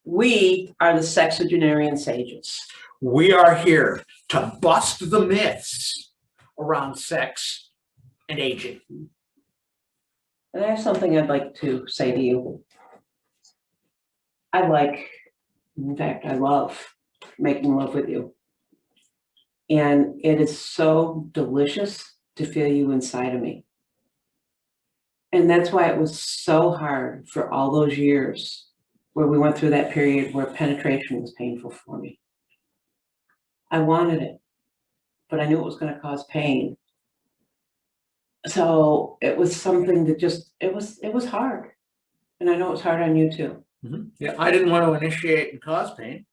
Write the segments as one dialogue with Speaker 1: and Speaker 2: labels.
Speaker 1: We are the sexagenarian sages.
Speaker 2: We are here to bust the myths around sex and aging.
Speaker 1: And I have something I'd like to say to you. In fact, I love making love with you. And it is so delicious to feel you inside of me. And that's why it was so hard for all those years where we went through that period where penetration was painful for me. I wanted it, but I knew it was going to cause pain. So it was something that just, it was hard. And I know it's hard on you too.
Speaker 2: Yeah, I didn't want to initiate and cause pain.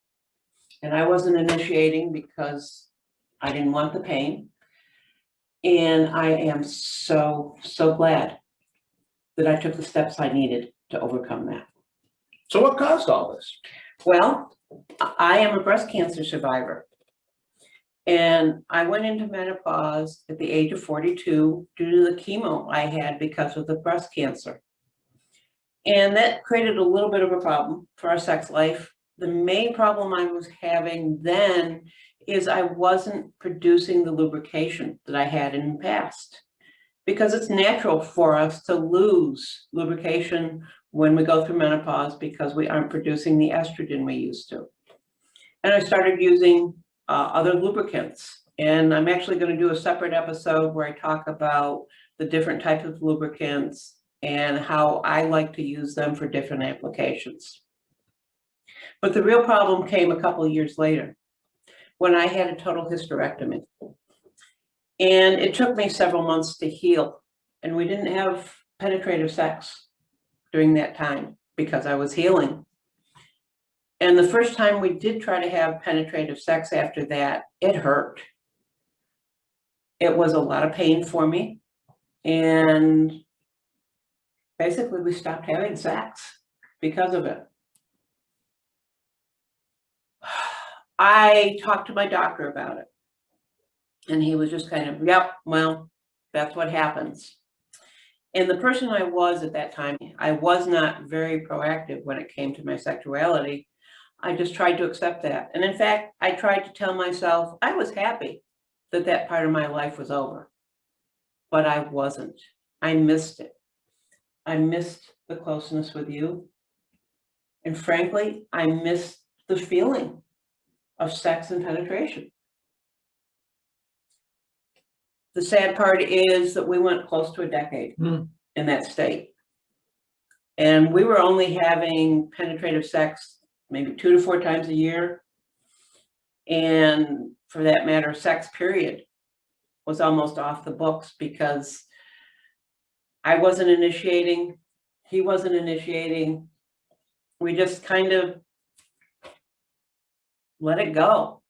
Speaker 1: And I wasn't initiating because I didn't want the pain. And I am so, so glad that I took the steps I needed to overcome that.
Speaker 2: So what caused all this?
Speaker 1: Well, I am a breast cancer survivor. And I went into menopause at the age of 42 due to the chemo I had because of the breast cancer. And that created a little bit of a problem for our sex life. The main problem I was having then is I wasn't producing the lubrication that I had in the past. Because it's natural for us to lose lubrication when we go through menopause because we aren't producing the estrogen we used to. And I started using other lubricants. And I'm actually going to do a separate episode where I talk about the different types of lubricants and how I like to use them for different applications. But the real problem came a couple of years later when I had a total hysterectomy. And it took me several months to heal. And we didn't have penetrative sex during that time because I was healing. And the first time we did try to have penetrative sex after that, it hurt. It was a lot of pain for me. And basically we stopped having sex because of it. I talked to my doctor about it. And he was just kind of, yep, well, that's what happens. And the person I was at that time, I was not very proactive when it came to my sexuality. I just tried to accept that. And in fact, I tried to tell myself I was happy that that part of my life was over. But I wasn't. I missed it. I missed the closeness with you. And frankly, I missed the feeling of sex and penetration. The sad part is that we went close to a decade in that state. And we were only having penetrative sex maybe 2 to 4 times a year. And for that matter, sex period was almost off the books because I wasn't initiating, he wasn't initiating. We just kind of let it go.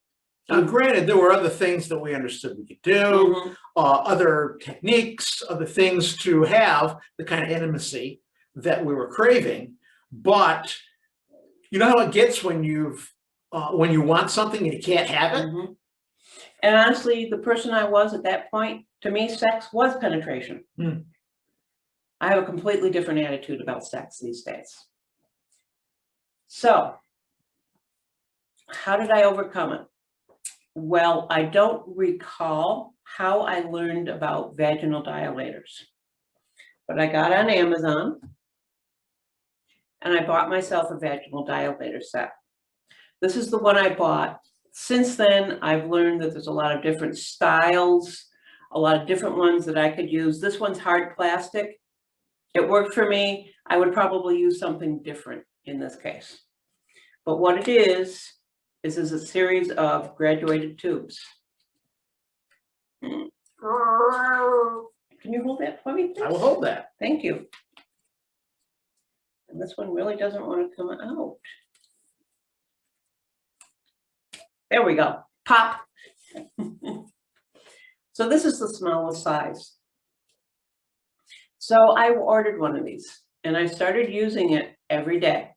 Speaker 2: Now, granted, there were other things that we understood we could do, other techniques, other things to have the kind of intimacy that we were craving. But you know how it gets when you want something and you can't have it?
Speaker 1: And honestly, the person I was at that point, to me, sex was penetration. I have a completely different attitude about sex these days. So, how did I overcome it? Well, I don't recall how I learned about vaginal dilators, but I got on Amazon and I bought myself a vaginal dilator set. This is the one I bought. Since then, I've learned that there's a lot of different styles, a lot of different ones that I could use. This one's hard plastic. It worked for me. I would probably use something different in this case. But what it is a series of graduated tubes. Can you hold that for me, please?
Speaker 2: I will hold that.
Speaker 1: Thank you. And this one really doesn't want to come out. There we go. Pop. So this is the smallest size. So I ordered one of these and I started using it every day.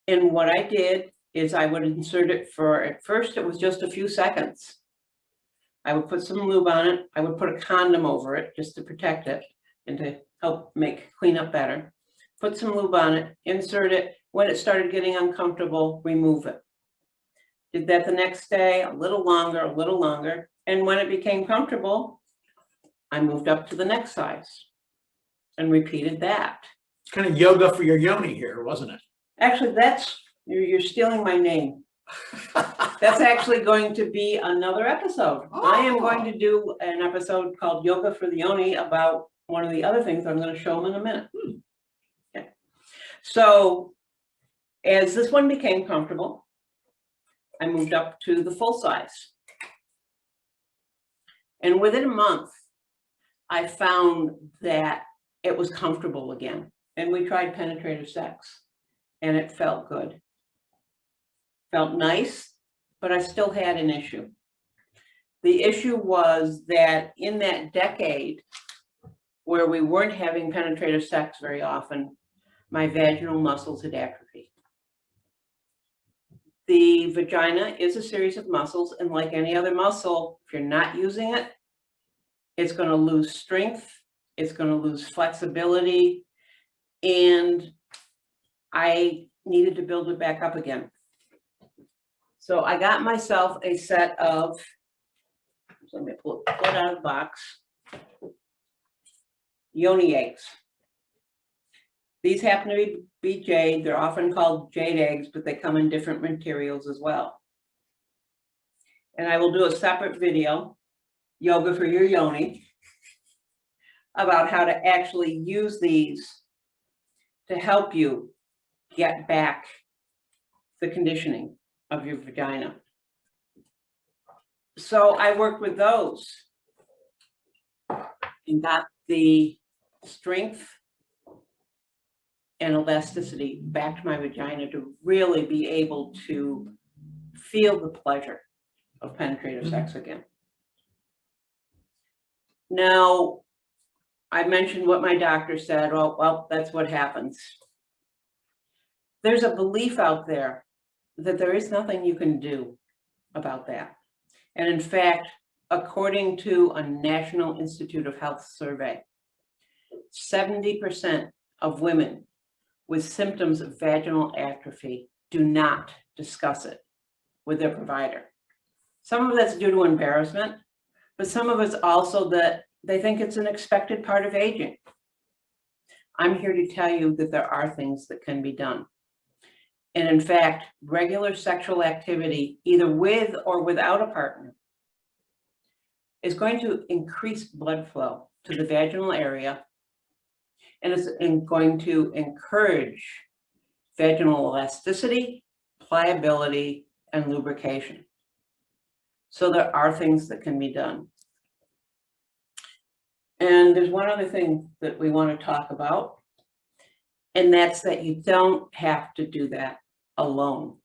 Speaker 1: And what I did is I would insert it for, at first it was just a few seconds. I would put some lube on it. I would put a condom over it just to protect it and to help clean up better. Put some lube on it, insert it, When it started getting uncomfortable, remove it. Did that the next day, a little longer. And when it became comfortable, I moved up to the next size and repeated that.
Speaker 2: It's kind of yoga for your yoni here, wasn't it?
Speaker 1: Actually, you're stealing my name. That's actually going to be another episode. I am going to do an episode called Yoga for the Yoni about one of the other things I'm going to show them in a minute. Okay. So as this one became comfortable, I moved up to the full size. And within a month, I found that it was comfortable again. And we tried penetrative sex, and it felt good. Felt nice, but I still had an issue. The issue was that in that decade where we weren't having penetrative sex very often, my vaginal muscles had atrophied. The vagina is a series of muscles, and like any other muscle, if you're not using it, it's going to lose strength, it's going to lose flexibility, and I needed to build it back up again. So I got myself a set of, let me pull it out of the box, yoni eggs. These happen to be jade. They're often called jade eggs, but they come in different materials as well. And I will do a separate video, Yoga for Your Yoni, about how to actually use these to help you get back the conditioning of your vagina. So I worked with those and got the strength and elasticity back to my vagina to really be able to feel the pleasure of penetrative sex again. Now, I mentioned what my doctor said. Oh, well, that's what happens. There's a belief out there that there is nothing you can do about that. And in fact, according to a National Institute of Health survey, 70% of women with symptoms of vaginal atrophy do not discuss it with their provider. Some of that's due to embarrassment, but some of it's also that they think it's an expected part of aging. I'm here to tell you that there are things that can be done. And in fact, regular sexual activity, either with or without a partner, is going to increase blood flow to the vaginal area, and it's going to encourage vaginal elasticity, pliability, and lubrication. So there are things that can be done. And there's one other thing that we want to talk about, and that's that you don't have to do that alone.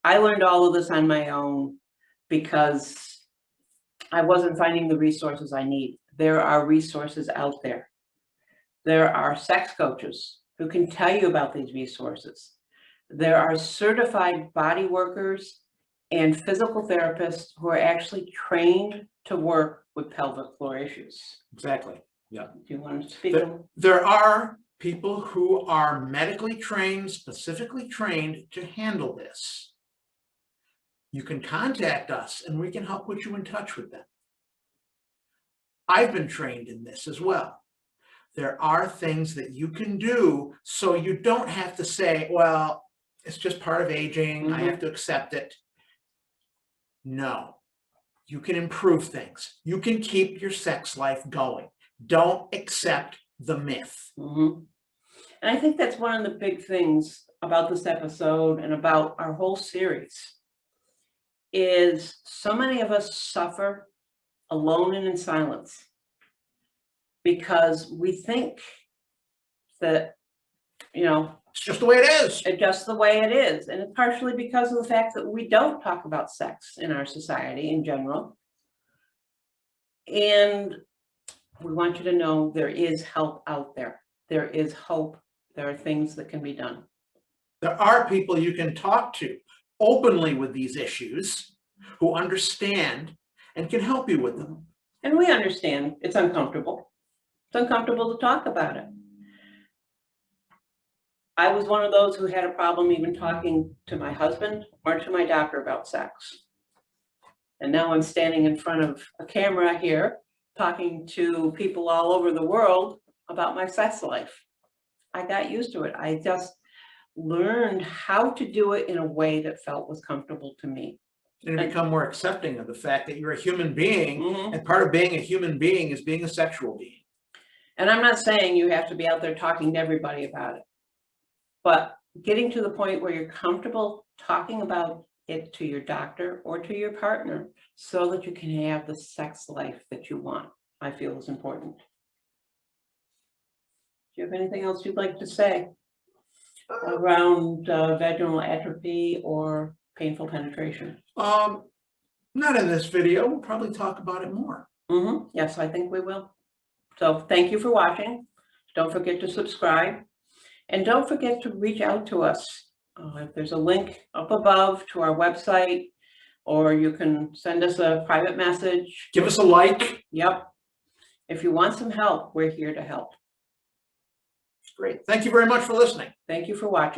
Speaker 1: I learned all of this on my own because I wasn't finding the resources I need. There are resources out there. There are sex coaches who can tell you about these resources. There are certified body workers and physical therapists who are actually trained to work with pelvic floor issues.
Speaker 2: Exactly. Yeah.
Speaker 1: Do you want to speak on?
Speaker 2: There are people who are medically trained, specifically trained to handle this. You can contact us and we can help put you in touch with them. I've been trained in this as well. There are things that you can do so you don't have to say, well, it's just part of aging. I have to accept it. No, you can improve things. You can keep your sex life going. Don't accept the myth.
Speaker 1: And I think that's one of the big things about this episode and about our whole series is so many of us suffer alone and in silence because we think that, you know,
Speaker 2: it's just the way it is.
Speaker 1: It's just the way it is. And it's partially because of the fact that we don't talk about sex in our society in general. And we want you to know there is help out there. There is hope. There are things that can be done.
Speaker 2: There are people you can talk to openly with these issues who understand and can help you with them.
Speaker 1: And we understand it's uncomfortable. It's uncomfortable to talk about it. I was one of those who had a problem even talking to my husband or to my doctor about sex. And now I'm standing in front of a camera here, talking to people all over the world about my sex life. I got used to it. I just learned how to do it in a way that was comfortable to me.
Speaker 2: And become more accepting of the fact that you're a human being,
Speaker 1: Mhm.
Speaker 2: and part of being a human being is being a sexual being.
Speaker 1: And I'm not saying you have to be out there talking to everybody about it, but getting to the point where you're comfortable talking about it to your doctor or to your partner so that you can have the sex life that you want, I feel is important. Do you have anything else you'd like to say around vaginal atrophy or painful penetration?
Speaker 2: Not in this video. We'll probably talk about it more.
Speaker 1: Yes, I think we will. So thank you for watching. Don't forget to subscribe. And don't forget to reach out to us. If there's a link up above to our website, or you can send us a private message.
Speaker 2: Give us a like.
Speaker 1: Yep. If you want some help, we're here to help.
Speaker 2: Great. Thank you very much for listening.
Speaker 1: Thank you for watching.